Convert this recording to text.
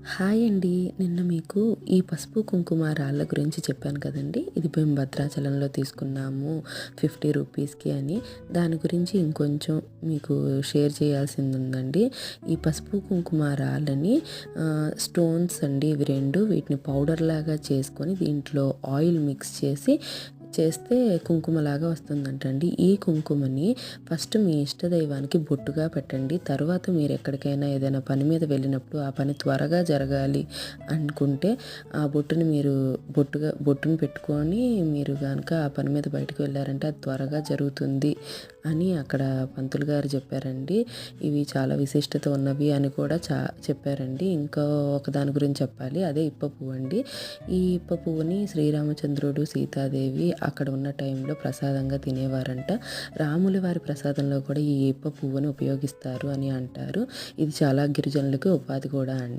Hi అండి. నిన్న మీకు ఈ పసుపు, కుంకుమ రాళ్ళ గురించి చెప్పాను కదండీ! ఇది మేము భద్రాచలంలో తీసుకున్నాము 50 రూపీస్‌కి అని. దాని గురించి ఇంకొంచెం మీకు షేర్ చేయాల్సిందుందండి. ఈ పసుపు, కుంకుమ రాళ్ళని స్టోన్స్ అండి ఇవి 2 వీటిని పౌడర్‌లాగా చేసుకొని దీంట్లో ఆయిల్ మిక్స్ చేస్తే కుంకుమలాగా వస్తుందంటండి. ఈ కుంకుమని ఫస్ట్ మీ ఇష్టదైవానికి బొట్టుగా పెట్టండి. తర్వాత మీరు ఎక్కడికైనా ఏదైనా పని మీద వెళ్ళినప్పుడు ఆ పని త్వరగా జరగాలి అనుకుంటే ఆ బొట్టుని మీరు బొట్టుని పెట్టుకొని మీరు గనక ఆ పని మీద బయటకు వెళ్ళారంటే అది త్వరగా జరుగుతుంది అని అక్కడ పంతులు గారు చెప్పారండి. ఇవి చాలా విశిష్టత ఉన్నవి అని కూడా చెప్పారండి. ఇంకా ఒక దాని గురించి చెప్పాలి. అదే ఇప్ప పువ్వు అండి. ఈ ఇప్ప పువ్వుని శ్రీరామచంద్రుడు, సీతాదేవి అక్కడ ఉన్న టైంలో ప్రసాదంగా తినేవారంట. రాముల వారి ప్రసాదంలో కూడా ఈ ఇప్ప పువ్వుని ఉపయోగిస్తారు అని అంటారు. ఇది చాలా గిరిజనులకు ఉపాధి కూడా అంట.